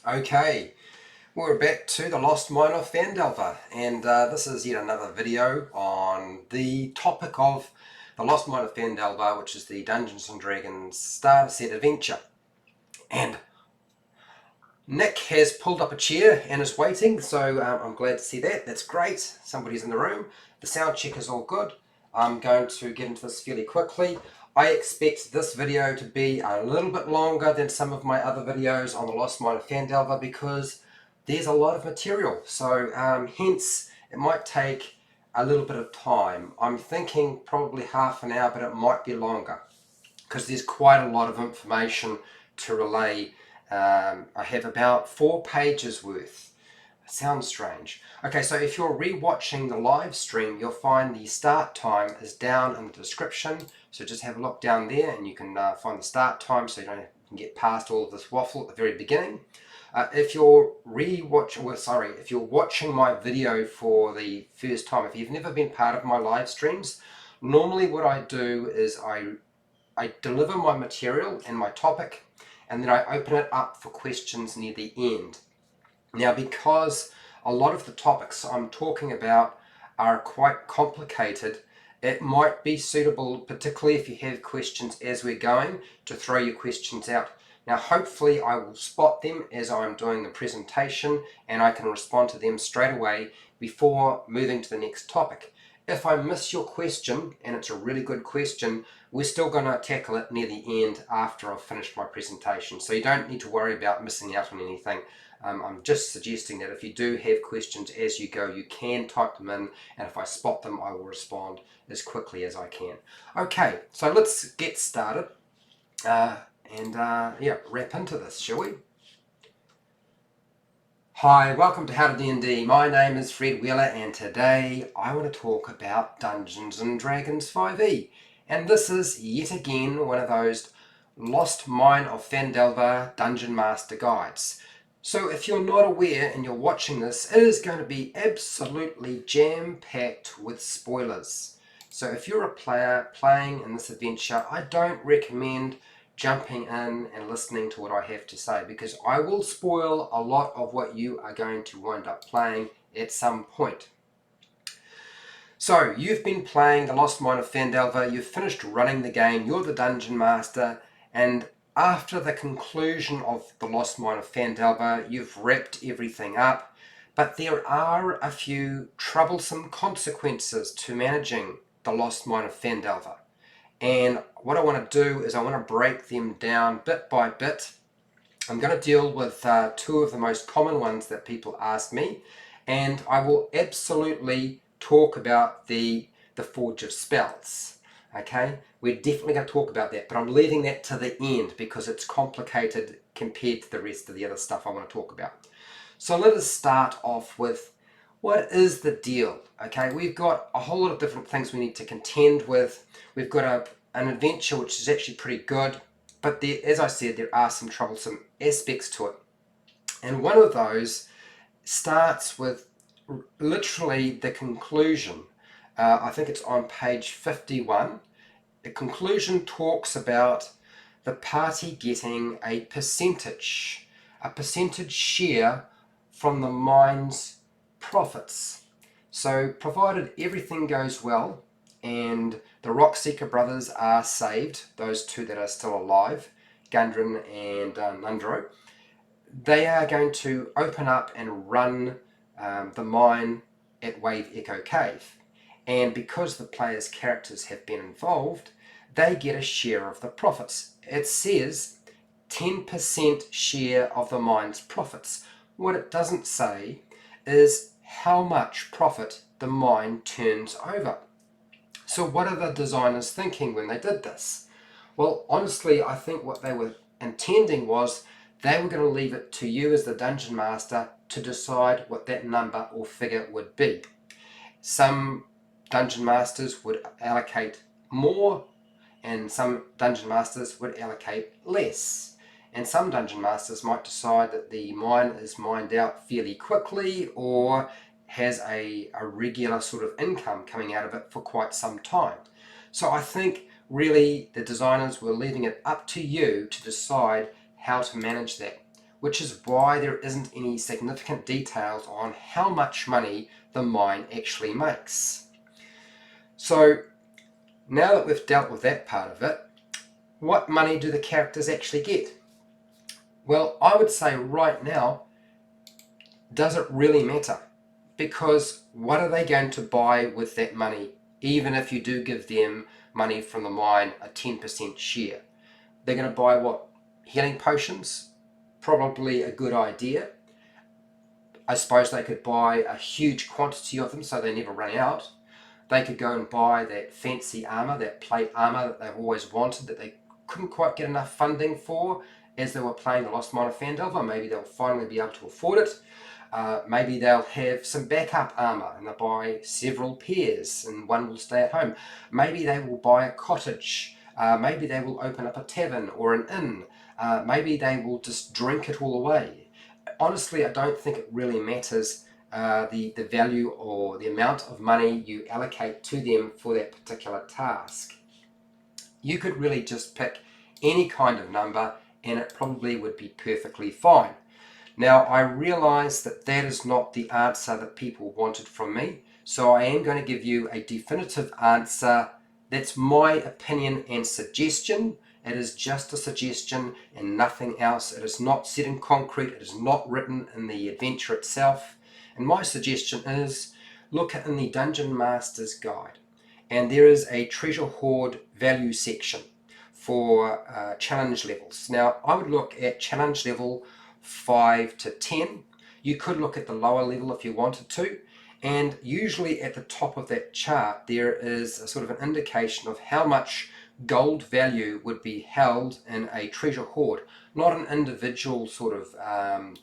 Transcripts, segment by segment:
Okay, we're back to the Lost Mine of Phandelver, and this is yet another video on the topic of the Lost Mine of Phandelver, which is the Dungeons & Dragons starter set adventure. And Nick has pulled up a chair and is waiting, so I'm glad to see that. That's great. Somebody's in the room. The sound check is all good. I'm going to get into this fairly quickly. I expect this video to be a little bit longer than some of my other videos on the Lost Mine of Phandelver because there's a lot of material. So hence, it might take a little bit of time. I'm thinking probably half an hour, but it might be longer because there's quite a lot of information to relay. I have about 4 pages worth. It sounds strange. Okay, so if you're re-watching the live stream, you'll find the start time is down in the description. So just have a look down there and you can find the start time so you don't get past all of this waffle at the very beginning. If you're if you're watching my video for the first time, if you've never been part of my live streams, normally what I do is I deliver my material and my topic, and then I open it up for questions near the end. Now, because a lot of the topics I'm talking about are quite complicated, it might be suitable, particularly if you have questions as we're going, to throw your questions out. Now, hopefully I will spot them as I'm doing the presentation and I can respond to them straight away before moving to the next topic. If I miss your question, and it's a really good question, we're still going to tackle it near the end after I've finished my presentation. So you don't need to worry about missing out on anything. I'm just suggesting that if you do have questions as you go, you can type them in, and if I spot them, I will respond as quickly as I can. Okay, so let's get started and wrap into this, shall we? Hi, welcome to HowtoDandD. My name is Fred Wheeler and today I want to talk about Dungeons & Dragons 5e. And this is yet again one of those Lost Mine of Phandelver Dungeon Master guides. So if you're not aware and you're watching this, it is going to be absolutely jam-packed with spoilers. So if you're a player playing in this adventure, I don't recommend jumping in and listening to what I have to say because I will spoil a lot of what you are going to wind up playing at some point. So you've been playing the Lost Mine of Phandelver, you've finished running the game, you're the Dungeon Master, and after the conclusion of the Lost Mine of Phandelver, you've wrapped everything up, but there are a few troublesome consequences to managing the Lost Mine of Phandelver. And what I want to do is I want to break them down bit by bit. I'm going to deal with 2 of the most common ones that people ask me, and I will absolutely talk about the Forge of Spells. Okay, we're definitely going to talk about that, but I'm leaving that to the end because it's complicated compared to the rest of the other stuff I want to talk about. So let us start off with what is the deal? Okay, we've got a whole lot of different things we need to contend with. We've got an adventure which is actually pretty good, but there, as I said, there are some troublesome aspects to it. And one of those starts with literally the conclusion. I think it's on page 51. The conclusion talks about the party getting a percentage share from the mine's profits. So provided everything goes well and the Rockseeker brothers are saved, those 2 that are still alive, Gundren and Nundro, they are going to open up and run the mine at Wave Echo Cave. And because the players' characters have been involved, they get a share of the profits. It says 10% share of the mine's profits. What it doesn't say is how much profit the mine turns over. So what are the designers thinking when they did this? Well, honestly, I think what they were intending was they were going to leave it to you as the Dungeon Master to decide what that number or figure would be. Some Dungeon Masters would allocate more and some Dungeon Masters would allocate less. And some Dungeon Masters might decide that the mine is mined out fairly quickly or has a regular sort of income coming out of it for quite some time. So I think really the designers were leaving it up to you to decide how to manage that. which is why there isn't any significant details on how much money the mine actually makes. So now that we've dealt with that part of it, what money do the characters actually get? Well, I would say right now, does it really matter? Because what are they going to buy with that money, even if you do give them money from the mine, a 10% share? They're going to buy what? Healing potions? Probably a good idea. I suppose they could buy a huge quantity of them so they never run out. They could go and buy that fancy armor, that plate armor that they've always wanted, that they couldn't quite get enough funding for as they were playing the Lost Mine of Phandelver. Maybe they'll finally be able to afford it. Maybe they'll have some backup armor and they'll buy several pairs and one will stay at home. Maybe they will buy a cottage. Maybe they will open up a tavern or an inn. Maybe they will just drink it all away. Honestly, I don't think it really matters the value or the amount of money you allocate to them for that particular task. You could really just pick any kind of number and it probably would be perfectly fine. Now, I realize that that is not the answer that people wanted from me, so I am going to give you a definitive answer. That's my opinion and suggestion. It is just a suggestion and nothing else. It is not set in concrete. It is not written in the adventure itself. And my suggestion is look in the Dungeon Master's Guide. And there is a treasure hoard value section for challenge levels. Now, I would look at challenge level 5 to 10. You could look at the lower level if you wanted to. And usually at the top of that chart, there is a sort of an indication of how much gold value would be held in a treasure hoard. Not an individual sort of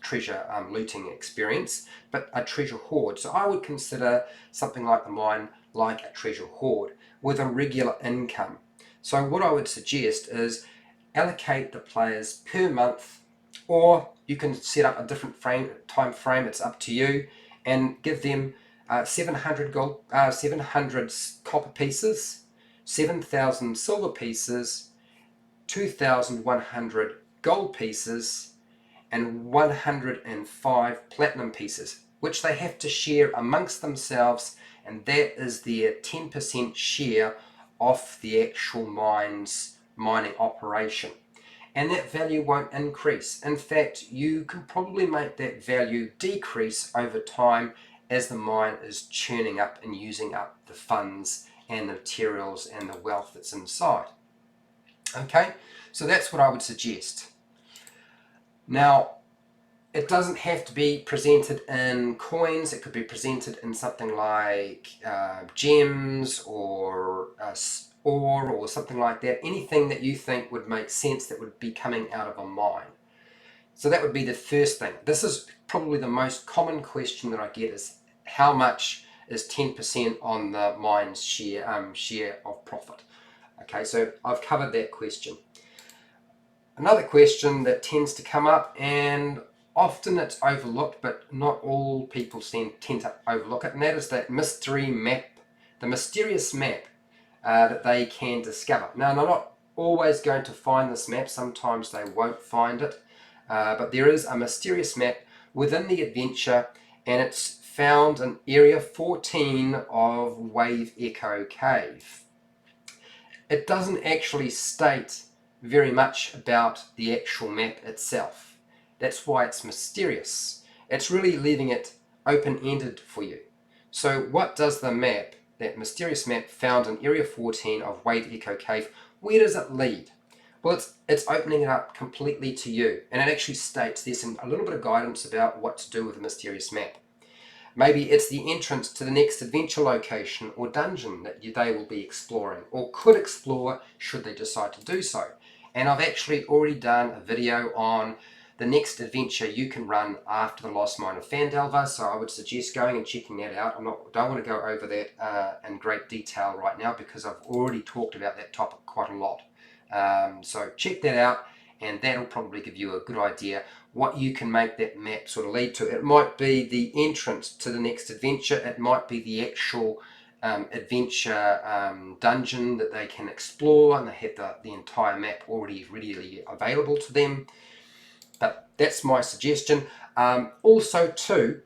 treasure looting experience, but a treasure hoard. So I would consider something like the mine like a treasure hoard with a regular income. So what I would suggest is allocate the players per month, or you can set up a different time frame, it's up to you, and give them 700 copper pieces, 7,000 silver pieces, 2,100 gold pieces, and 105 platinum pieces, which they have to share amongst themselves, and that is their 10% share of the actual mining operation. And that value won't increase. In fact, you can probably make that value decrease over time as the mine is churning up and using up the funds and the materials and the wealth that's inside. Okay, so that's what I would suggest. Now, it doesn't have to be presented in coins. It could be presented in something like gems or ore or something like that. Anything that you think would make sense that would be coming out of a mine. So that would be the first thing. This is probably the most common question that I get is how much is 10% on the mine's share of profit? Okay, so I've covered that question. Another question that tends to come up, and often it's overlooked, but not all people tend to overlook it, and that is that mystery map, the mysterious map that they can discover. Now, they're not always going to find this map. Sometimes they won't find it, but there is a mysterious map within the adventure, and it's found in Area 14 of Wave Echo Cave. It doesn't actually state very much about the actual map itself. That's why it's mysterious. It's really leaving it open-ended for you. So what does the map, that mysterious map found in Area 14 of Wave Echo Cave, where does it lead? Well, it's opening it up completely to you, and it actually states there's a little bit of guidance about what to do with the mysterious map. Maybe it's the entrance to the next adventure location or dungeon that they will be exploring, or could explore should they decide to do so. And I've actually already done a video on the next adventure you can run after the Lost Mine of Phandelver, so I would suggest going and checking that out. Don't want to go over that in great detail right now because I've already talked about that topic quite a lot. So check that out, and that'll probably give you a good idea what you can make that map sort of lead to. It might be the entrance to the next adventure, it might be the actual adventure dungeon that they can explore, and they have the entire map already readily available to them. But that's my suggestion. Also too,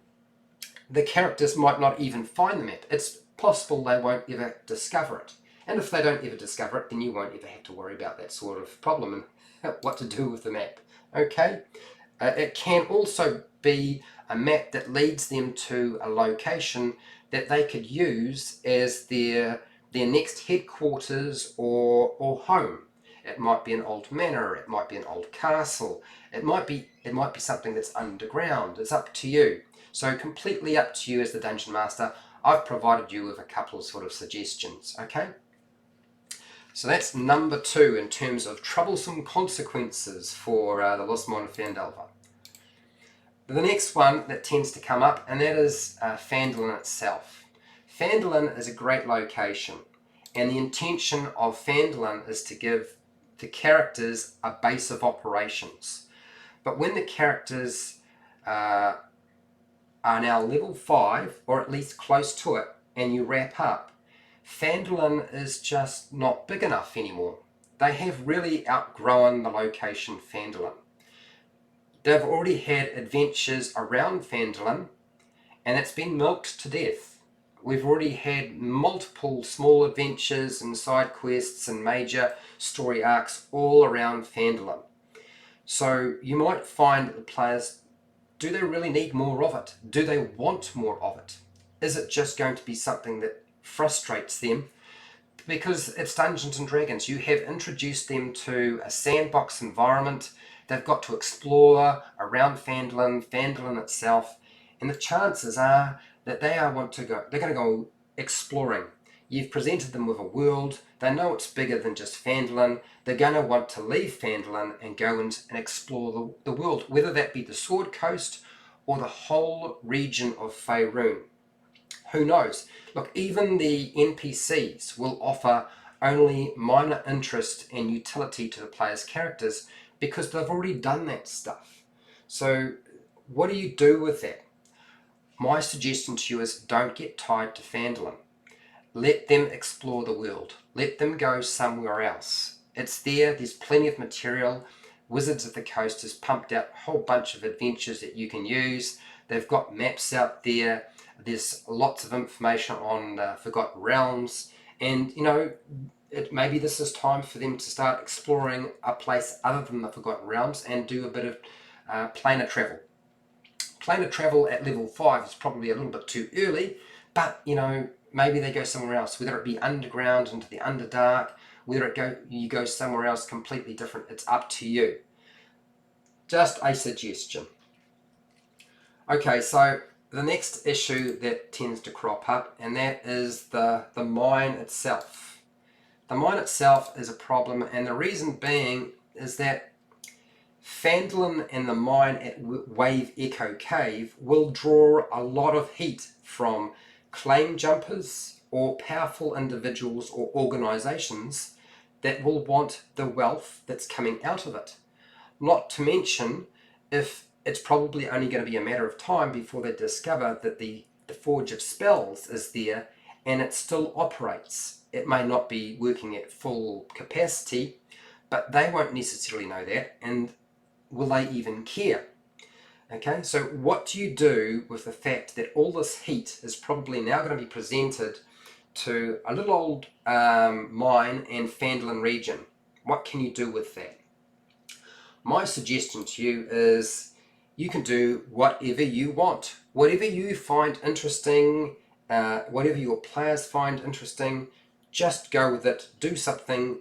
the characters might not even find the map. It's possible they won't ever discover it. And if they don't ever discover it, then you won't ever have to worry about that sort of problem and what to do with the map. Okay? It can also be a map that leads them to a location that they could use as their next headquarters or home. It might be an old manor, it might be an old castle, it might be something that's underground. It's up to you. So completely up to you as the Dungeon Master. I've provided you with a couple of sort of suggestions, okay? So that's number 2 in terms of troublesome consequences for the Lost Mine of Phandelver. The next one that tends to come up, and that is Phandalin itself. Phandalin is a great location, and the intention of Phandalin is to give the characters a base of operations. But when the characters are now level 5, or at least close to it, and you wrap up, Phandalin is just not big enough anymore. They have really outgrown the location Phandalin. They've already had adventures around Phandalin, and it's been milked to death. We've already had multiple small adventures and side quests and major story arcs all around Phandalin. So you might find that the players, do they really need more of it? Do they want more of it? Is it just going to be something that frustrates them? Because it's Dungeons and Dragons. You have introduced them to a sandbox environment. They've got to explore around Phandalin itself, and the chances are that they're going to go exploring. You've presented them with a world. They know it's bigger than just Phandalin. They're going to want to leave Phandalin and go and explore the world, whether that be the Sword Coast or the whole region of Faerun. Who knows? Look, even the NPCs will offer only minor interest and utility to the player's characters because they've already done that stuff. So what do you do with that? My suggestion to you is don't get tied to Phandalin. Let them explore the world. Let them go somewhere else. It's there. There's plenty of material. Wizards of the Coast has pumped out a whole bunch of adventures that you can use. They've got maps out there. There's lots of information on Forgotten Realms. And, you know, maybe this is time for them to start exploring a place other than the Forgotten Realms and do a bit of planar travel. Planar travel at level 5 is probably a little bit too early, but, you know, maybe they go somewhere else, whether it be underground into the Underdark, whether you go somewhere else completely different. It's up to you. Just a suggestion. Okay, so the next issue that tends to crop up, and that is the mine itself. The mine itself is a problem, and the reason being is that Phandalin and the mine at Wave Echo Cave will draw a lot of heat from claim jumpers or powerful individuals or organisations that will want the wealth that's coming out of it. Not to mention, if it's probably only going to be a matter of time before they discover that the Forge of Spells is there and it still operates. It may not be working at full capacity, but they won't necessarily know that, and will they even care? Okay, so what do you do with the fact that all this heat is probably now going to be presented to a little old mine and Phandalin region? What can you do with that? My suggestion to you is you can do whatever you want. Whatever you find interesting, whatever your players find interesting, just go with it. Do something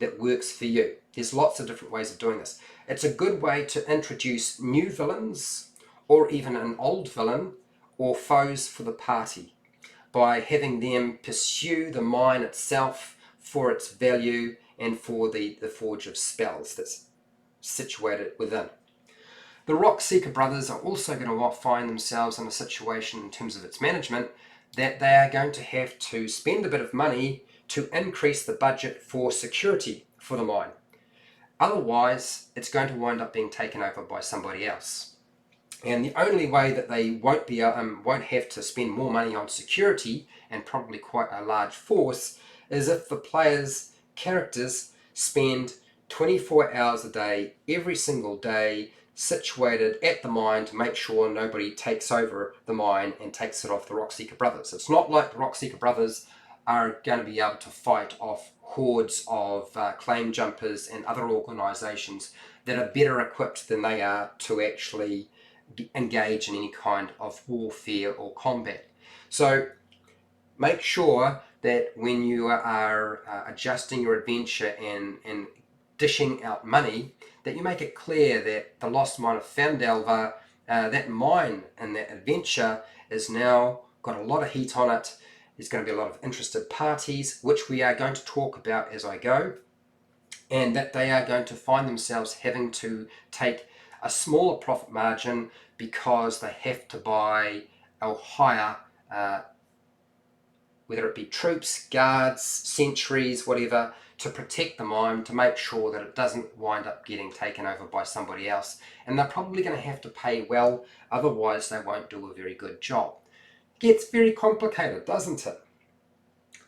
that works for you. There's lots of different ways of doing this. It's a good way to introduce new villains or even an old villain or foes for the party by having them pursue the mine itself for its value and for the Forge of Spells that's situated within. The Rockseeker brothers are also going to find themselves in a situation in terms of its management that they are going to have to spend a bit of money to increase the budget for security for the mine. Otherwise, it's going to wind up being taken over by somebody else. And the only way that they won't have to spend more money on security, and probably quite a large force, is if the players' characters spend 24 hours a day, every single day, situated at the mine to make sure nobody takes over the mine and takes it off the Rockseeker brothers. It's not like the Rockseeker brothers are going to be able to fight off hordes of claim jumpers and other organisations that are better equipped than they are to actually engage in any kind of warfare or combat. So make sure that when you are adjusting your adventure and dishing out money, that you make it clear that the Lost Mine of Phandelver, that mine and that adventure is now got a lot of heat on it. There's going to be a lot of interested parties, which we are going to talk about as I go, and that they are going to find themselves having to take a smaller profit margin because they have to buy or hire whether it be troops, guards, sentries, whatever, to protect the mine, to make sure that it doesn't wind up getting taken over by somebody else. And they're probably going to have to pay well, otherwise they won't do a very good job. It gets very complicated, doesn't it?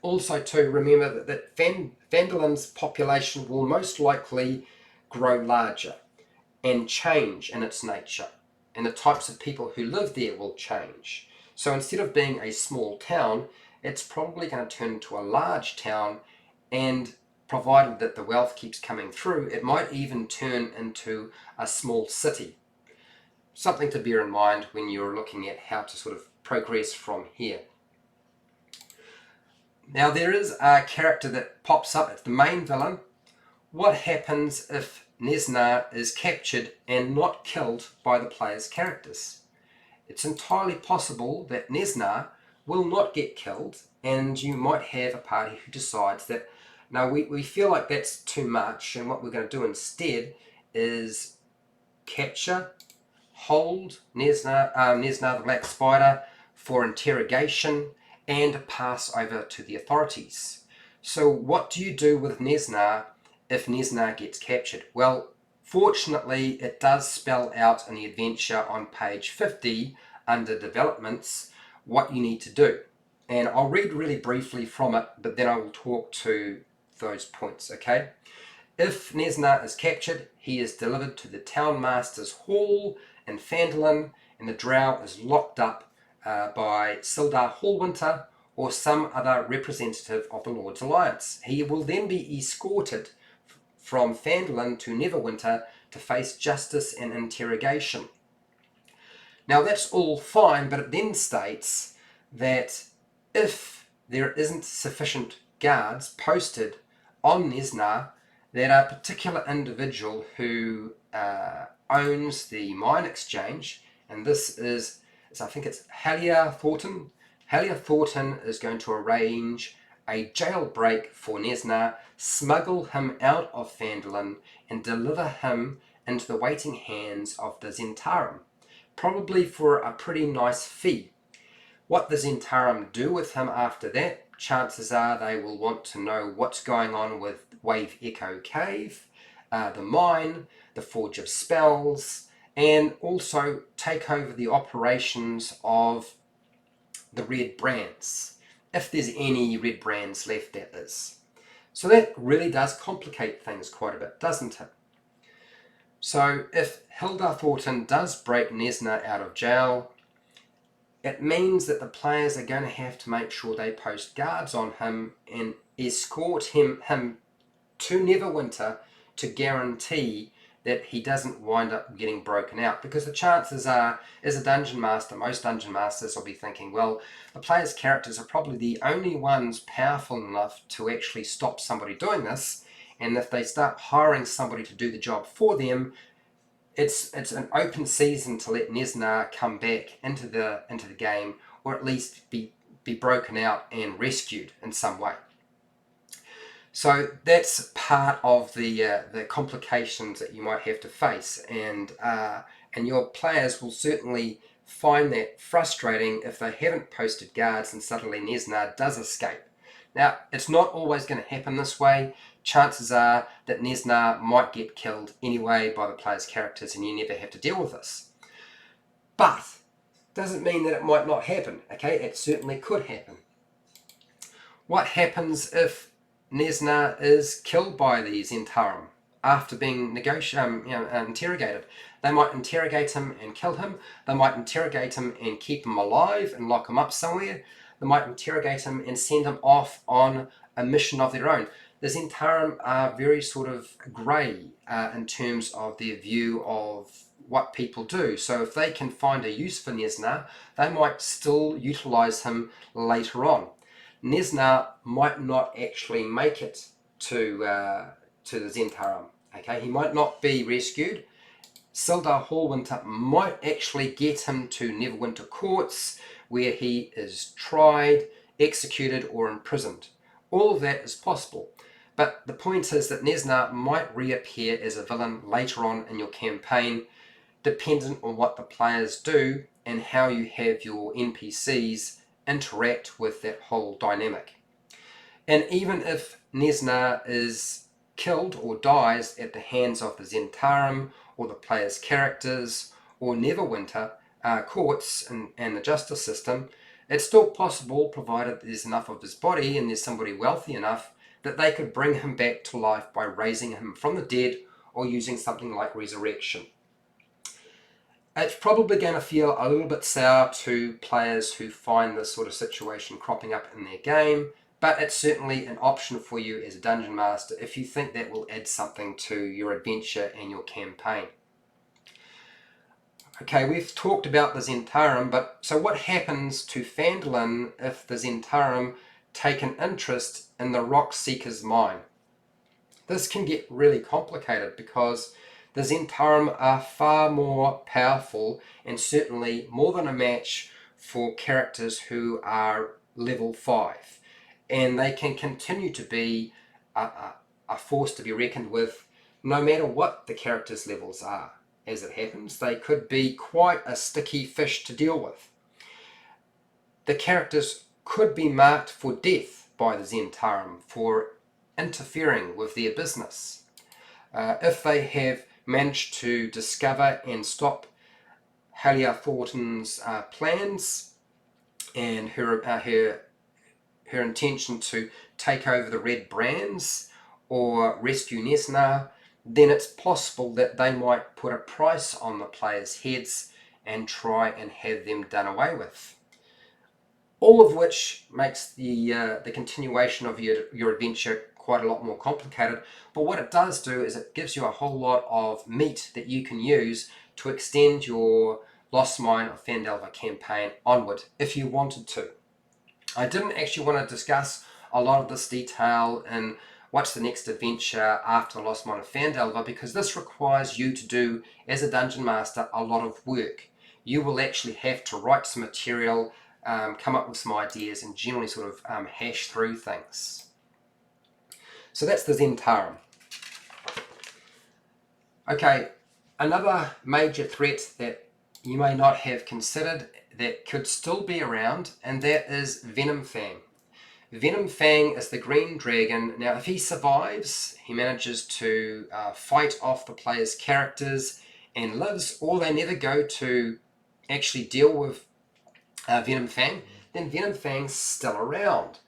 Also too, remember that Phandelin's population will most likely grow larger and change in its nature, and the types of people who live there will change. So instead of being a small town, it's probably going to turn into a large town, and provided that the wealth keeps coming through, it might even turn into a small city. Something to bear in mind when you're looking at how to sort of progress from here. Now there is a character that pops up, it's the main villain. What happens if Nesna is captured and not killed by the player's characters? It's entirely possible that Nesna will not get killed, and you might have a party who decides that now we feel like that's too much, and what we're going to do instead is capture, hold Nesna the Black Spider for interrogation, and pass over to the authorities. So what do you do with Nesna if Nesna gets captured? Well, fortunately it does spell out in the adventure on page 50 under developments what you need to do. And I'll read really briefly from it, but then I will talk to those points, okay? If Nesna is captured, he is delivered to the Town Master's Hall in Phandelin, and the drow is locked up by Sildar Hallwinter or some other representative of the Lord's Alliance. He will then be escorted from Phandelin to Neverwinter to face justice and interrogation. Now that's all fine, but it then states that if there isn't sufficient guards posted on Nesna, that a particular individual who owns the mine exchange, and this is I think it's Halia Thornton. Halia Thornton is going to arrange a jailbreak for Nesna, smuggle him out of Phandelin, and deliver him into the waiting hands of the Zentarum, probably for a pretty nice fee. What the Zentarum do with him after that, chances are they will want to know what's going on with Wave Echo Cave, the mine, the Forge of Spells, and also take over the operations of the Red Brands, if there's any Red Brands left, that is. So that really does complicate things quite a bit, doesn't it? So if Hildar Thornton does break Nesna out of jail, it means that the players are going to have to make sure they post guards on him and escort him to Neverwinter to guarantee that he doesn't wind up getting broken out, because the chances are, as a dungeon master, most dungeon masters will be thinking, well, the players' characters are probably the only ones powerful enough to actually stop somebody doing this, and if they start hiring somebody to do the job for them, it's an open season to let Nesna come back into the game, or at least be broken out and rescued in some way. So that's part of the complications that you might have to face, and your players will certainly find that frustrating if they haven't posted guards and suddenly Nesna does escape. Now, it's not always going to happen this way. Chances are that Nesna might get killed anyway by the players' characters and you never have to deal with this. But doesn't mean that it might not happen, okay? It certainly could happen. What happens if Nesna is killed by the Zentarum? after being interrogated. They might interrogate him and kill him. They might interrogate him and keep him alive and lock him up somewhere. They might interrogate him and send him off on a mission of their own. The Zentarum are very sort of grey in terms of their view of what people do. So if they can find a use for Nesna, they might still utilise him later on. Nesna might not actually make it to the Zentarum. Okay, he might not be rescued. Sildar Hallwinter might actually get him to Neverwinter Courts, where he is tried, executed, or imprisoned. All of that is possible. But the point is that Nesna might reappear as a villain later on in your campaign, dependent on what the players do and how you have your NPCs interact with that whole dynamic. And even if Nesna is killed or dies at the hands of the Zentarum or the player's characters or Neverwinter courts and the justice system, it's still possible, provided there's enough of his body and there's somebody wealthy enough, that they could bring him back to life by raising him from the dead or using something like resurrection. It's probably going to feel a little bit sour to players who find this sort of situation cropping up in their game, but it's certainly an option for you as a Dungeon Master if you think that will add something to your adventure and your campaign. Okay, we've talked about the Zentarum, but so what happens to Phandalin if the Zentarum take an interest in the Rock Seeker's mine? This can get really complicated because the Zentarum are far more powerful and certainly more than a match for characters who are level 5. And they can continue to be a force to be reckoned with no matter what the characters' levels are. As it happens, they could be quite a sticky fish to deal with. The characters could be marked for death by the Zentarum for interfering with their business. If they have managed to discover and stop Halia Thornton's plans and her intention to take over the Red Brands or rescue Nesna, then it's possible that they might put a price on the players' heads and try and have them done away with. All of which makes the continuation of your adventure quite a lot more complicated, but what it does do is it gives you a whole lot of meat that you can use to extend your Lost Mine of Phandelver campaign onward if you wanted to. I didn't actually want to discuss a lot of this detail in what's the next adventure after the Lost Mine of Phandelver, because this requires you to do, as a Dungeon Master, a lot of work. You will actually have to write some material, come up with some ideas, and generally sort of hash through things. So that's the Zentarum. Okay, another major threat that you may not have considered that could still be around, and that is Venom Fang. Venom Fang is the green dragon. Now, if he survives, he manages to fight off the player's characters and lives, or they never go to actually deal with Venom Fang, then Venom Fang's still around.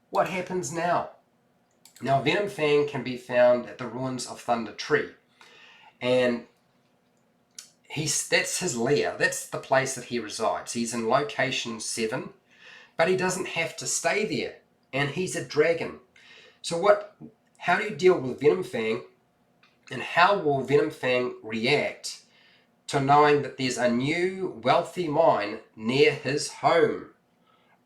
What happens now? Now, Venom Fang can be found at the ruins of Thunder Tree, and that's his lair. That's the place that he resides. He's in location 7, but he doesn't have to stay there, and he's a dragon. So how do you deal with Venom Fang, and how will Venom Fang react to knowing that there's a new wealthy mine near his home?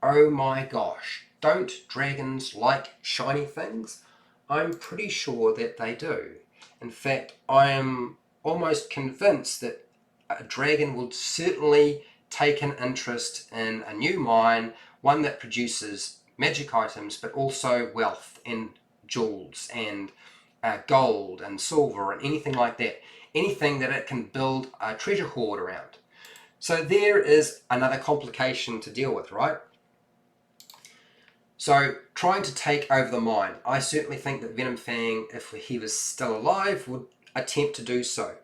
Oh my gosh, don't dragons like shiny things? I'm pretty sure that they do. In fact, I am almost convinced that a dragon will certainly take an interest in a new mine, one that produces magic items, but also wealth and jewels and gold and silver and anything like that. Anything that it can build a treasure hoard around. So there is another complication to deal with, right? So trying to take over the mine. I certainly think that Venom Fang, if he was still alive, would attempt to do so.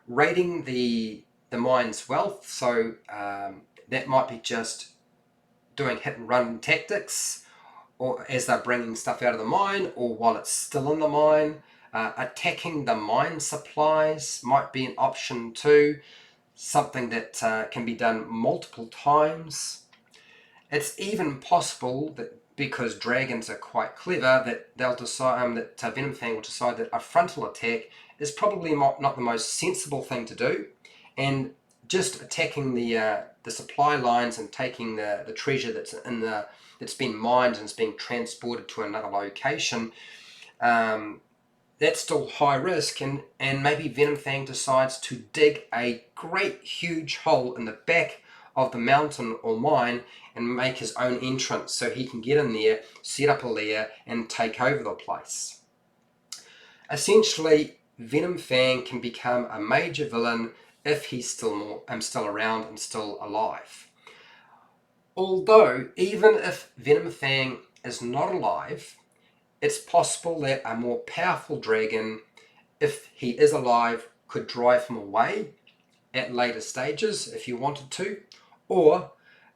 Raiding the mine's wealth, so that might be just doing hit and run tactics, or as they're bringing stuff out of the mine, or while it's still in the mine. Attacking the mine supplies might be an option too, something that can be done multiple times. It's even possible that because dragons are quite clever, that they'll decide that Venomfang will decide that a frontal attack is probably not the most sensible thing to do, and just attacking the supply lines and taking the treasure that's been mined and is being transported to another location. That's still high risk, and maybe Venomfang decides to dig a great huge hole in the back of the mountain or mine and make his own entrance so he can get in there, set up a lair, and take over the place. Essentially, Venomfang can become a major villain if he's still around and still alive. Although, even if Venomfang is not alive, it's possible that a more powerful dragon, if he is alive, could drive him away at later stages if you wanted to, or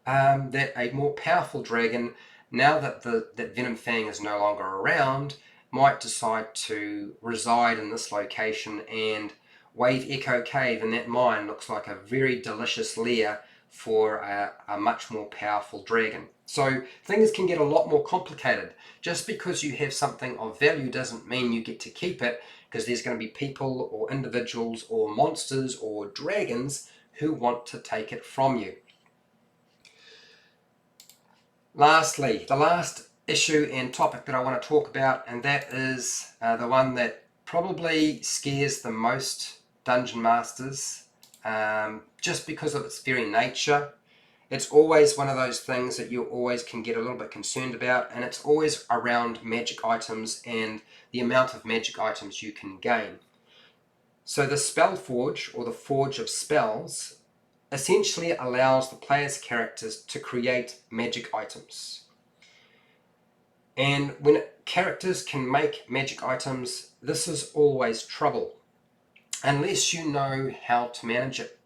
that a more powerful dragon, now that that Venomfang is no longer around, might decide to reside in this location, and Wave Echo Cave in that mine looks like a very delicious lair for a much more powerful dragon. So things can get a lot more complicated. Just because you have something of value doesn't mean you get to keep it, because there's going to be people or individuals or monsters or dragons who want to take it from you. Lastly, the last issue and topic that I want to talk about, and that is the one that probably scares the most dungeon masters, just because of its very nature. It's always one of those things that you always can get a little bit concerned about, and it's always around magic items and the amount of magic items you can gain. So the Spell Forge, or the Forge of Spells, essentially allows the player's characters to create magic items. And when characters can make magic items, this is always trouble, unless you know how to manage it.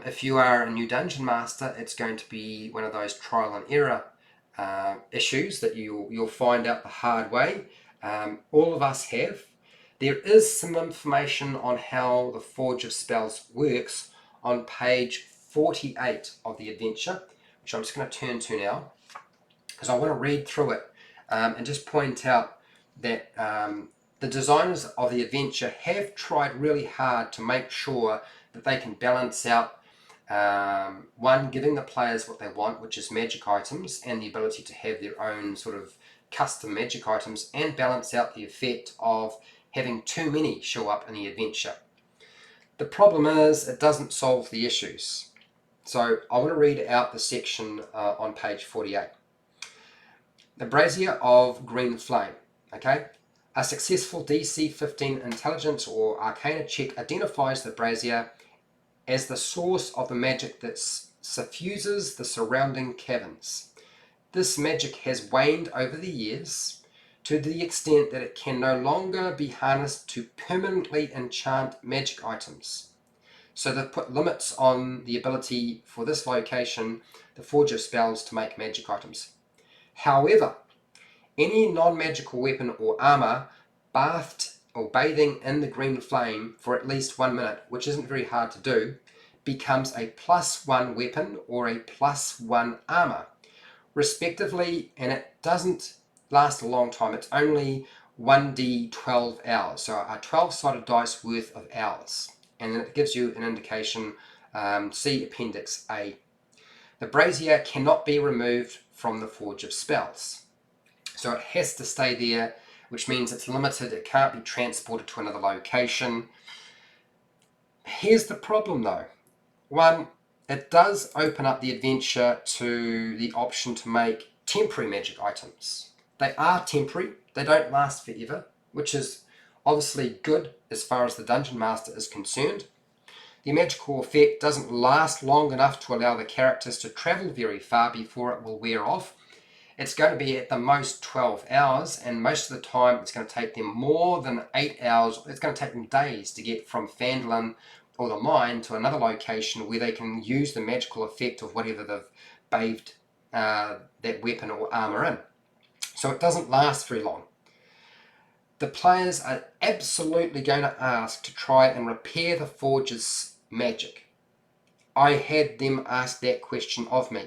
If you are a new dungeon master, it's going to be one of those trial and error issues that you'll find out the hard way. All of us have. There is some information on how the Forge of Spells works on page 48 of the adventure, which I'm just going to turn to now, because I want to read through it and just point out that the designers of the adventure have tried really hard to make sure that they can balance out one, giving the players what they want, which is magic items and the ability to have their own sort of custom magic items, and balance out the effect of having too many show up in the adventure. The problem is it doesn't solve the issues. So I want to read out the section on page 48. The Brazier of Green Flame. Okay? A successful DC 15 intelligence or arcana check identifies the brazier as the source of the magic that suffuses the surrounding caverns. This magic has waned over the years to the extent that it can no longer be harnessed to permanently enchant magic items. So they've put limits on the ability for this location, the Forge of Spells, to make magic items. However, any non-magical weapon or armor bathed or bathing in the green flame for at least 1 minute, which isn't very hard to do, becomes a +1 weapon or a +1 armor, respectively, and it doesn't last a long time. It's only 1d12 hours, so a 12-sided dice worth of hours, and it gives you an indication. See Appendix A. The brazier cannot be removed from the Forge of Spells. So it has to stay there, which means it's limited. It can't be transported to another location. Here's the problem though. One, it does open up the adventure to the option to make temporary magic items. They are temporary. They don't last forever, which is obviously good as far as the Dungeon Master is concerned. The magical effect doesn't last long enough to allow the characters to travel very far before it will wear off. It's going to be at the most 12 hours, and most of the time it's going to take them more than 8 hours. It's going to take them days to get from Phandelver or the mine to another location where they can use the magical effect of whatever they've bathed that weapon or armor in. So it doesn't last very long. the players are absolutely going to ask to try and repair the Forge's magic. I had them ask that question of me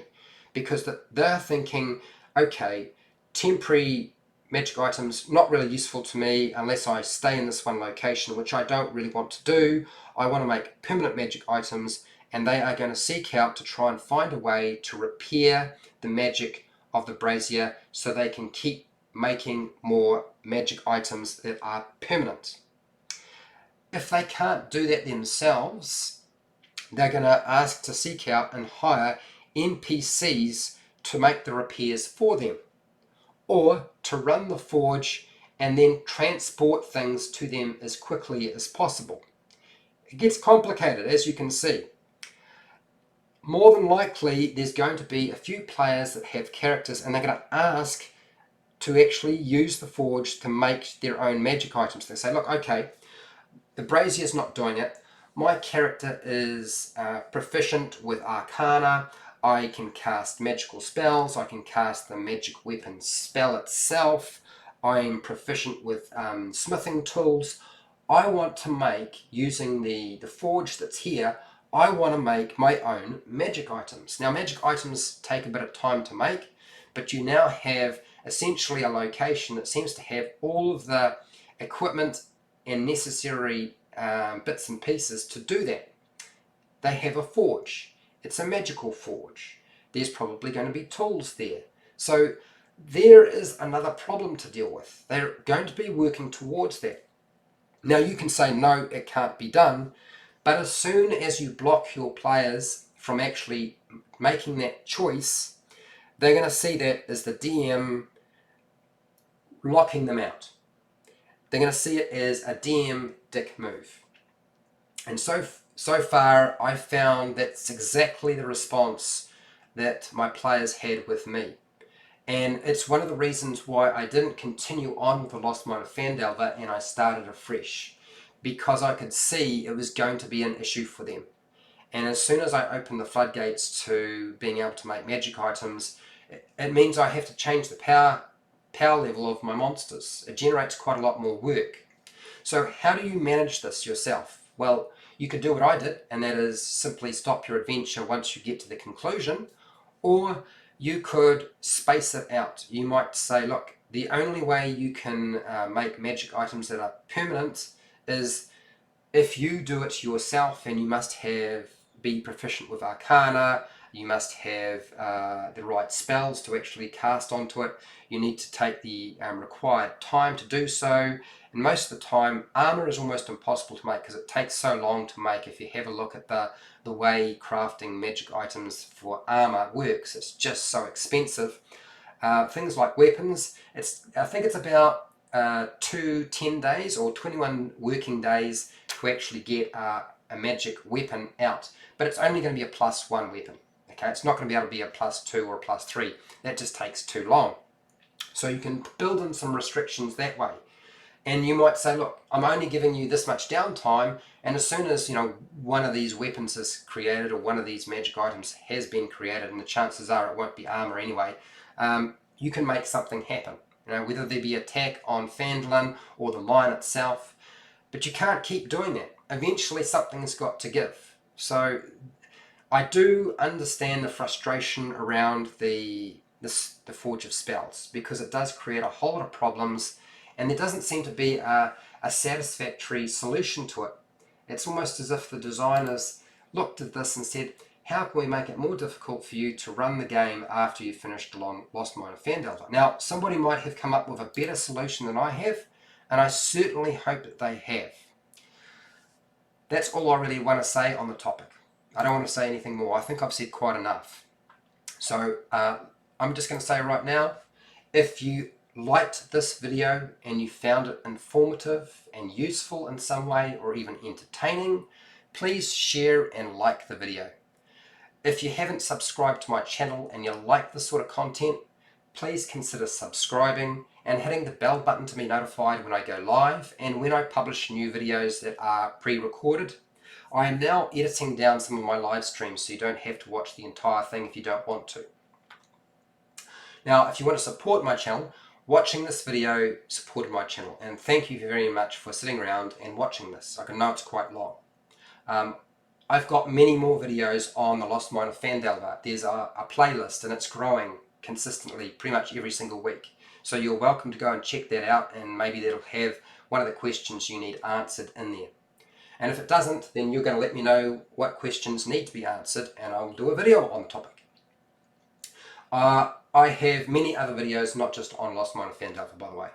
because they're thinking, okay, temporary magic items not really useful to me unless I stay in this one location, which I don't really want to do. I want to make permanent magic items, and they are going to seek out to try and find a way to repair the magic of the brazier so they can keep making more magic items that are permanent. If they can't do that themselves, they're going to ask to seek out and hire NPCs to make the repairs for them, or to run the forge and then transport things to them as quickly as possible. It gets complicated, as you can see. More than likely, there's going to be a few players that have characters and they're going to ask to actually use the forge to make their own magic items. They say, look, okay, the brazier's not doing it. My character is proficient with Arcana. I can cast magical spells. I can cast the magic weapon spell itself. I'm proficient with smithing tools. I want to make, using the forge that's here, I want to make my own magic items. Now, magic items take a bit of time to make, but you now have essentially a location that seems to have all of the equipment and necessary bits and pieces to do that. They have a forge. It's a magical forge. There's probably going to be tools there. So there is another problem to deal with. They're going to be working towards that. Now you can say, no, it can't be done, but as soon as you block your players from actually making that choice, they're going to see that as the DM locking them out. They're going to see it as a DM dick move. And so far, I found that's exactly the response that my players had with me. And it's one of the reasons why I didn't continue on with the Lost Mine of Phandelver and I started afresh. Because I could see it was going to be an issue for them. And as soon as I open the floodgates to being able to make magic items, it means I have to change the power level of my monsters. It generates quite a lot more work. So how do you manage this yourself? Well, you could do what I did, and that is simply stop your adventure once you get to the conclusion, or you could space it out. You might say, look, the only way you can make magic items that are permanent is if you do it yourself, and you must be proficient with Arcana, you must have the right spells to actually cast onto it, you need to take the required time to do so, and most of the time armor is almost impossible to make because it takes so long to make. If you have a look at the way crafting magic items for armor works, it's just so expensive. Things like weapons, I think it's about 10 days or 21 working days to actually get a magic weapon out, but it's only going to be a +1 weapon. Okay, it's not going to be able to be a +2 or a +3. That just takes too long. So you can build in some restrictions that way. And you might say, look, I'm only giving you this much downtime, and as soon as one of these weapons is created or one of these magic items has been created, and the chances are it won't be armor anyway, you can make something happen. Whether there be attack on Phandelver or the mine itself, but you can't keep doing that. Eventually something's got to give. So I do understand the frustration around the Forge of Spells, because it does create a whole lot of problems, and there doesn't seem to be a satisfactory solution to it. It's almost as if the designers looked at this and said, how can we make it more difficult for you to run the game after you've finished Lost Mine of Phandelver? Now, somebody might have come up with a better solution than I have, and I certainly hope that they have. That's all I really want to say on the topic. I don't want to say anything more. I think I've said quite enough. So I'm just going to say right now, if you liked this video and you found it informative and useful in some way, or even entertaining, please share and like the video. If you haven't subscribed to my channel and you like this sort of content, please consider subscribing and hitting the bell button to be notified when I go live and when I publish new videos that are pre-recorded. I am now editing down some of my live streams, so you don't have to watch the entire thing if you don't want to. Now, if you want to support my channel, watching this video supported my channel, and thank you very much for sitting around and watching this. I can know it's quite long. I've got many more videos on the Lost Mine of Phandelver. There's a playlist and it's growing consistently pretty much every single week. So you're welcome to go and check that out, and maybe that'll have one of the questions you need answered in there. And if it doesn't, then you're going to let me know what questions need to be answered and I'll do a video on the topic. I have many other videos, not just on Lost Mine of Phandelver, by the way.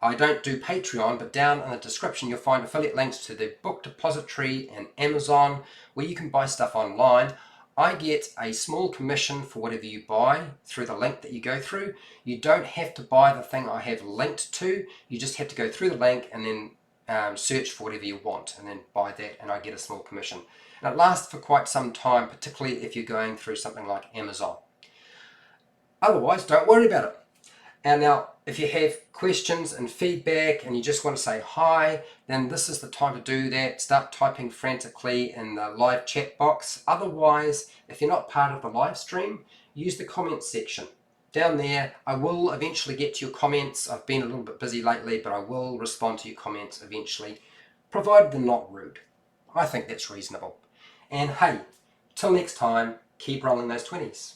I don't do Patreon, but down in the description you'll find affiliate links to the book depository and Amazon, where you can buy stuff online. I get a small commission for whatever you buy through the link that you go through. You don't have to buy the thing I have linked to. You just have to go through the link and then search for whatever you want and then buy that, and I get a small commission. And it lasts for quite some time, particularly if you're going through something like Amazon. Otherwise, don't worry about it. And now, if you have questions and feedback and you just want to say hi, then this is the time to do that. Start typing frantically in the live chat box. Otherwise, if you're not part of the live stream, use the comments section. Down there, I will eventually get to your comments. I've been a little bit busy lately, but I will respond to your comments eventually, provided they're not rude. I think that's reasonable. And hey, till next time, keep rolling those 20s.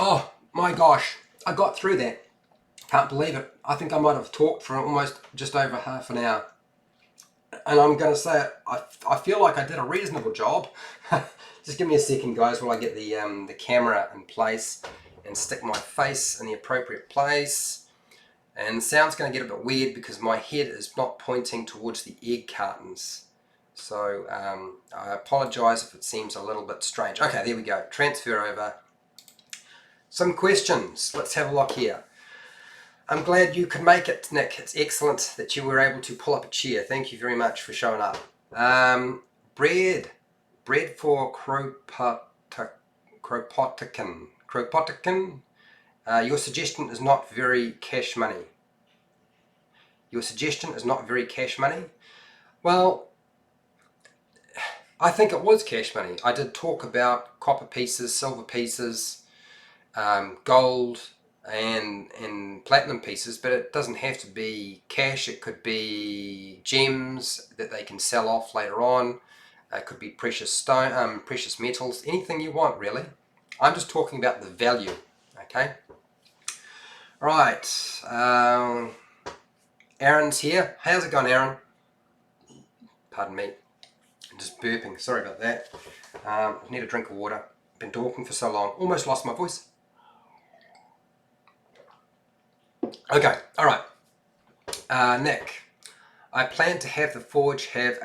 Oh my gosh, I got through that. Can't believe it. I think I might have talked for almost just over half an hour. And I'm going to say it, I feel like I did a reasonable job. Just give me a second, guys, while I get the camera in place and stick my face in the appropriate place. And the sound's going to get a bit weird because my head is not pointing towards the egg cartons. So I apologise if it seems a little bit strange. Okay, there we go. Transfer over. Some questions. Let's have a look here. I'm glad you could make it, Nick. It's excellent that you were able to pull up a chair. Thank you very much for showing up. Bread for Kropotkin. Your suggestion is not very cash money. Your suggestion is not very cash money. Well, I think it was cash money. I did talk about copper pieces, silver pieces, gold and platinum pieces, but it doesn't have to be cash. It could be gems that they can sell off later on. It could be precious stone, precious metals, anything you want really. I'm just talking about the value. Okay. Right. Aaron's here. How's it going, Aaron? Pardon me. I'm just burping. Sorry about that. I need a drink of water. Been talking for so long. Almost lost my voice. Okay, alright. Nick, I plan to have the forge have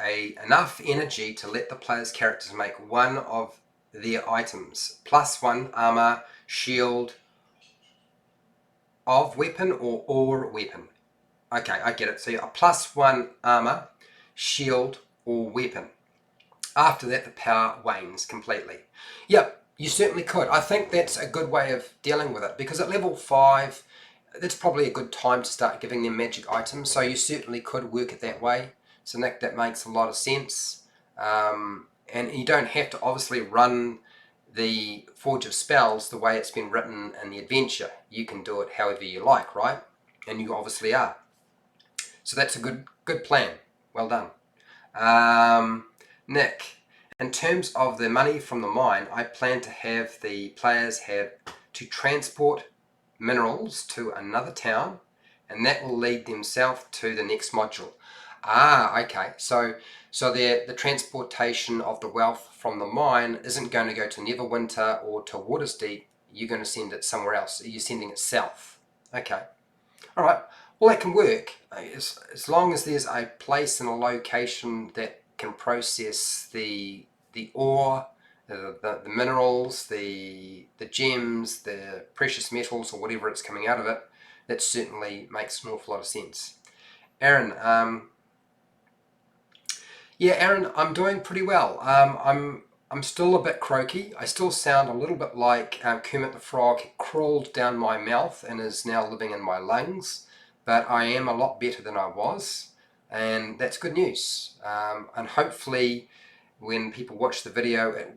enough energy to let the player's characters make one of their items. +1 armor, shield, of weapon or weapon. Okay, I get it. So a +1 armor, shield, or weapon. After that, the power wanes completely. Yep, you certainly could. I think that's a good way of dealing with it, because at level 5, that's probably a good time to start giving them magic items, so you certainly could work it that way. So Nick, that makes a lot of sense. And you don't have to obviously run the Forge of Spells the way it's been written in the adventure. You can do it however you like, right? And you obviously are. So that's a good plan. Well done. Nick, in terms of the money from the mine, I plan to have the players have to transport minerals to another town, and that will lead them south to the next module. Okay. So the transportation of the wealth from the mine isn't going to go to Neverwinter or to Watersdeep. You're going to send it somewhere else. You're sending it south. Okay. All right. Well, that can work as long as there's a place and a location that can process the ore, the minerals, the gems, the precious metals, or whatever it's coming out of it. That certainly makes an awful lot of sense. Aaron, yeah, Aaron, I'm doing pretty well. I'm still a bit croaky. I still sound a little bit like Kermit the Frog crawled down my mouth and is now living in my lungs, but I am a lot better than I was, and that's good news. And hopefully when people watch the video,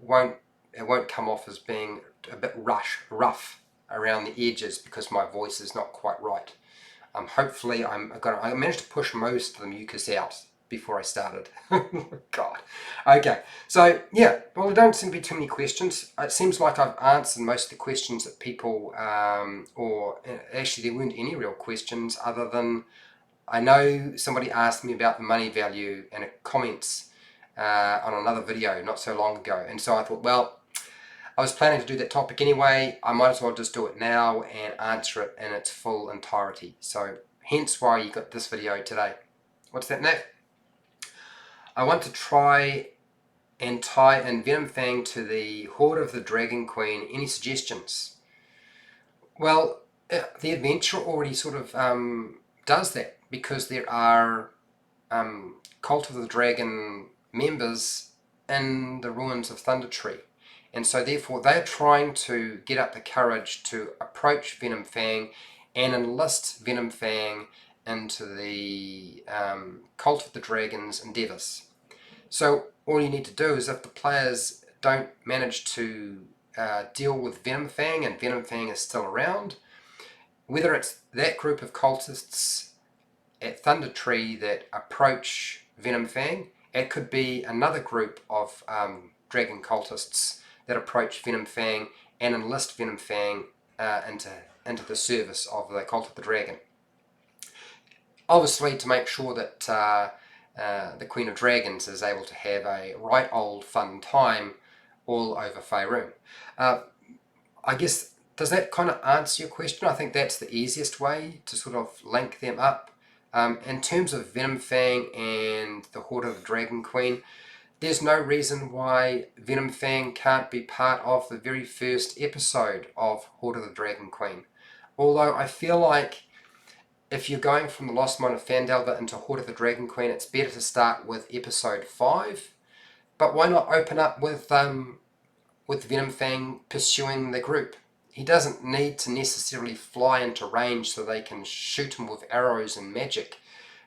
won't come off as being a bit rough around the edges because my voice is not quite right. Hopefully I managed to push most of the mucus out before I started. God. Okay, so yeah, well, there don't seem to be too many questions. It seems like I've answered most of the questions that people, or actually there weren't any real questions other than I know somebody asked me about the money value in a comments on another video not so long ago, and so I thought, well, I was planning to do that topic anyway, I might as well just do it now and answer it in its full entirety. So hence why you got this video today. What's that, Nick? I want to try and tie in Venom Fang to the Horde of the Dragon Queen. Any suggestions? Well, the adventure already sort of does that, because there are Cult of the Dragon members in the ruins of Thunder Tree. And so therefore they're trying to get up the courage to approach Venom Fang and enlist Venom Fang into the Cult of the Dragon's endeavours. So all you need to do is, if the players don't manage to deal with Venom Fang and Venom Fang is still around, whether it's that group of cultists at Thunder Tree that approach Venom Fang, it could be another group of dragon cultists that approach Venom Fang and enlist Venom Fang into the service of the Cult of the Dragon. Obviously, to make sure that the Queen of Dragons is able to have a right old fun time all over Faerun. I guess, does that kind of answer your question? I think that's the easiest way to sort of link them up. In terms of Venom Fang and the Horde of the Dragon Queen, there's no reason why Venom Fang can't be part of the very first episode of Horde of the Dragon Queen. Although I feel like if you're going from the Lost Mine of Phandelver into Horde of the Dragon Queen, it's better to start with episode 5. But why not open up with Venom Fang pursuing the group? He doesn't need to necessarily fly into range so they can shoot him with arrows and magic,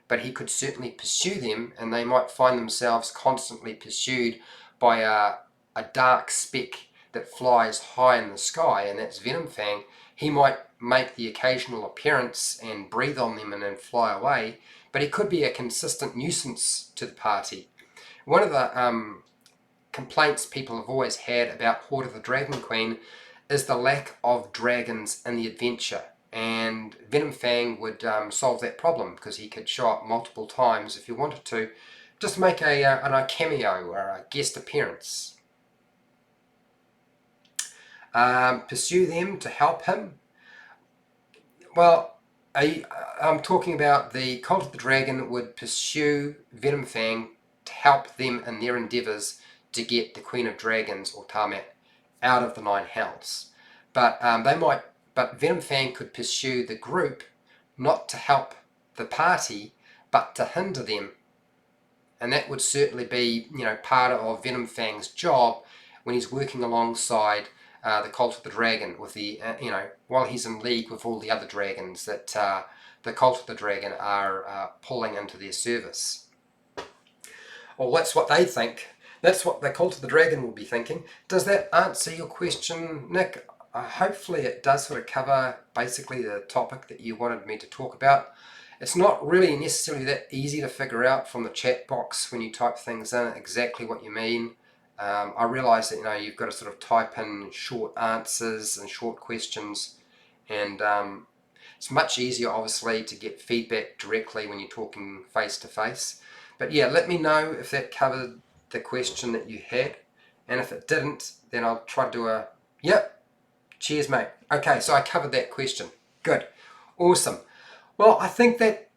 but he could certainly pursue them, and they might find themselves constantly pursued by a dark speck that flies high in the sky, and that's Venom Fang. He might make the occasional appearance and breathe on them and then fly away, but he could be a consistent nuisance to the party. One of the complaints people have always had about Horde of the Dragon Queen is the lack of dragons in the adventure, and Venom Fang would solve that problem, because he could show up multiple times if he wanted to, just make a cameo or a guest appearance. Pursue them to help him. Well, I'm talking about the Cult of the Dragon would pursue Venom Fang to help them in their endeavours to get the Queen of Dragons, or Tiamat, out of the Nine Hells. But Venom Fang could pursue the group, not to help the party, but to hinder them. And that would certainly be, part of Venom Fang's job when he's working alongside the Cult of the Dragon, with the, while he's in league with all the other dragons that the Cult of the Dragon are pulling into their service. Well, that's what they think. That's what the Cult of the Dragon will be thinking. Does that answer your question, Nick? Hopefully it does sort of cover basically the topic that you wanted me to talk about. It's not really necessarily that easy to figure out from the chat box when you type things in exactly what you mean. I realise that you've got to sort of type in short answers and short questions, and it's much easier obviously to get feedback directly when you're talking face to face. But yeah, let me know if that covered the question that you had, and if it didn't, then I'll try to do a yep, cheers mate. Okay, so I covered that question. Good, awesome. Well, I think that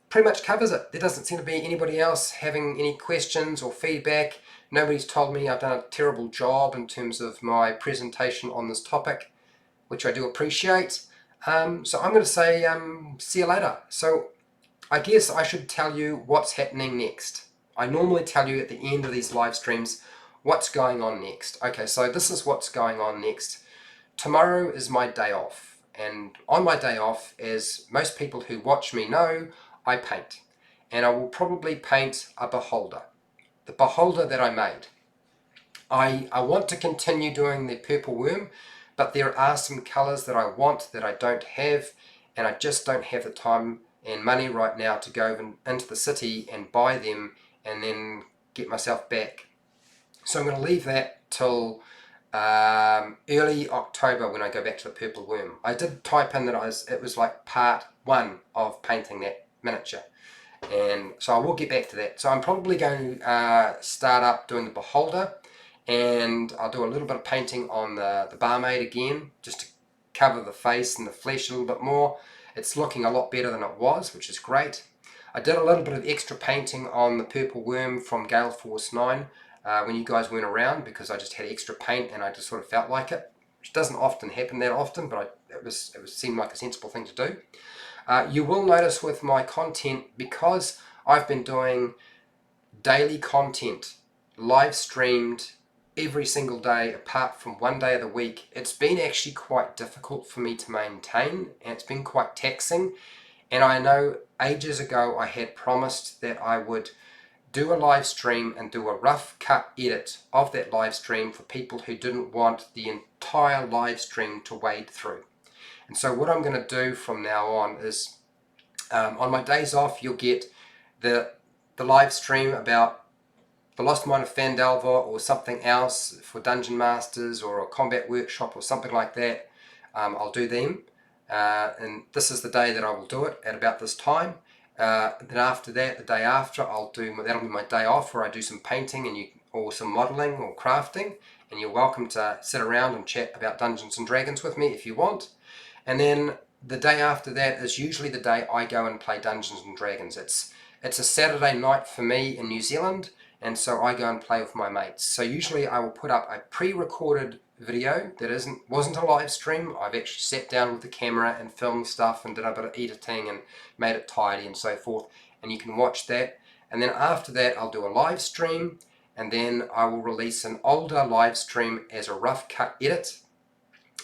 pretty much covers it. There doesn't seem to be anybody else having any questions or feedback. Nobody's told me I've done a terrible job in terms of my presentation on this topic, which I do appreciate. So I'm going to say see you later. So I guess I should tell you what's happening next. I normally tell you at the end of these live streams what's going on next. Okay, so this is what's going on next. Tomorrow is my day off, and on my day off, as most people who watch me know, I paint. And I will probably paint a beholder. The beholder that I made. I want to continue doing the purple worm, but there are some colours that I want that I don't have, and I just don't have the time and money right now to go into the city and buy them and then get myself back. So I'm going to leave that till early October when I go back to the purple worm. I did type in that it was like part 1 of painting that miniature, and so I will get back to that. So I'm probably going to start up doing the beholder, and I'll do a little bit of painting on the barmaid again, just to cover the face and the flesh a little bit more. It's looking a lot better than it was, which is great. I did a little bit of extra painting on the purple worm from Gale Force 9 when you guys weren't around, because I just had extra paint and I just sort of felt like it, which doesn't often happen that often, but it seemed like a sensible thing to do. You will notice with my content, because I've been doing daily content, live streamed every single day apart from one day of the week, it's been actually quite difficult for me to maintain, and it's been quite taxing. And I know ages ago I had promised that I would do a live stream and do a rough cut edit of that live stream for people who didn't want the entire live stream to wade through. And so what I'm going to do from now on is on my days off, you'll get the live stream about the Lost Mine of Phandelver or something else for Dungeon Masters or a combat workshop or something like that. I'll do them, and this is the day that I will do it at about this time. Then after that, the day after, that'll be my day off where I do some painting or some modelling or crafting, and you're welcome to sit around and chat about Dungeons and Dragons with me if you want. And then the day after that is usually the day I go and play Dungeons and Dragons. It's a Saturday night for me in New Zealand, and so I go and play with my mates. So usually I will put up a pre-recorded video that wasn't a live stream. I've actually sat down with the camera and filmed stuff and did a bit of editing and made it tidy and so forth, and you can watch that. And then after that I'll do a live stream, and then I will release an older live stream as a rough cut edit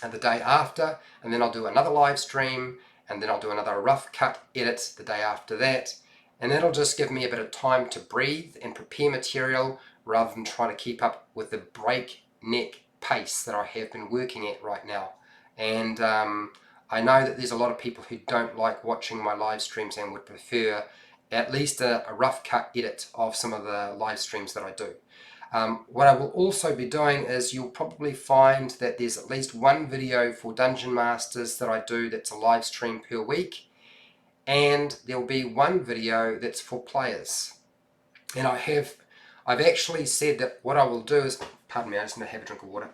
and the day after, and then I'll do another live stream, and then I'll do another rough cut edit the day after that, and that'll just give me a bit of time to breathe and prepare material rather than trying to keep up with the breakneck pace that I have been working at right now. And I know that there's a lot of people who don't like watching my live streams and would prefer at least a rough cut edit of some of the live streams that I do. What I will also be doing is you'll probably find that there's at least one video for Dungeon Masters that I do that's a live stream per week, and there'll be one video that's for players. And I've actually said that what I will do is, pardon me, I just need to have a drink of water.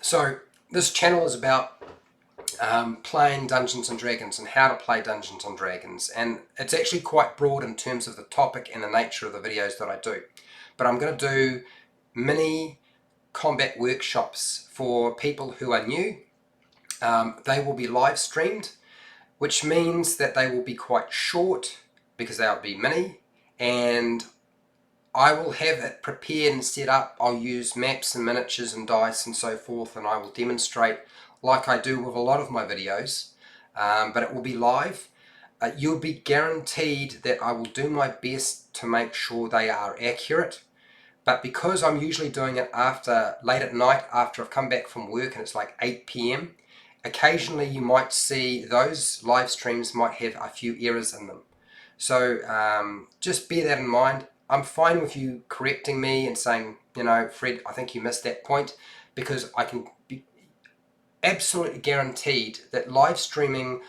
So this channel is about playing Dungeons and Dragons and how to play Dungeons and Dragons, and it's actually quite broad in terms of the topic and the nature of the videos that I do. But I'm going to do mini combat workshops for people who are new. They will be live streamed, which means that they will be quite short because they'll be mini, and I will have it prepared and set up. I'll use maps and miniatures and dice and so forth, and I will demonstrate like I do with a lot of my videos, but it will be live. You'll be guaranteed that I will do my best to make sure they are accurate, but because I'm usually doing it late at night after I've come back from work and it's like 8 p.m, occasionally you might see those live streams might have a few errors in them. So just bear that in mind. I'm fine with you correcting me and saying, you know, Fred, I think you missed that point, because I can be absolutely guaranteed that live streaming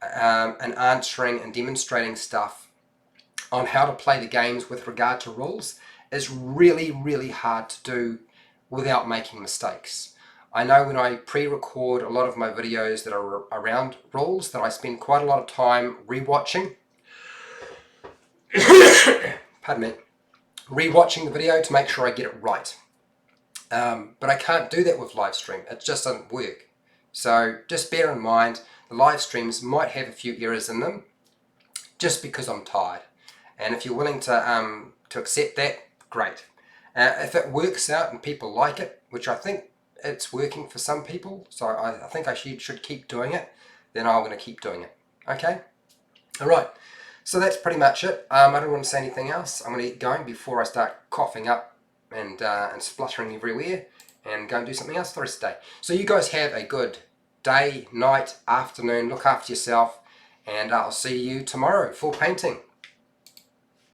and answering and demonstrating stuff on how to play the games with regard to rules is really, really hard to do without making mistakes. I know when I pre-record a lot of my videos that are around rules that I spend quite a lot of time rewatching pardon me, rewatching the video to make sure I get it right. But I can't do that with live stream. It just doesn't work. So just bear in mind, the live streams might have a few errors in them just because I'm tired. And if you're willing to accept that, great. If it works out and people like it, which I think it's working for some people, so I think I should keep doing it, then I'm going to keep doing it. Okay? Alright. So that's pretty much it. I don't want to say anything else. I'm going to get going before I start coughing up and spluttering everywhere, and go and do something else the rest of the day. So you guys have a good day, night, afternoon. Look after yourself, and I'll see you tomorrow for painting.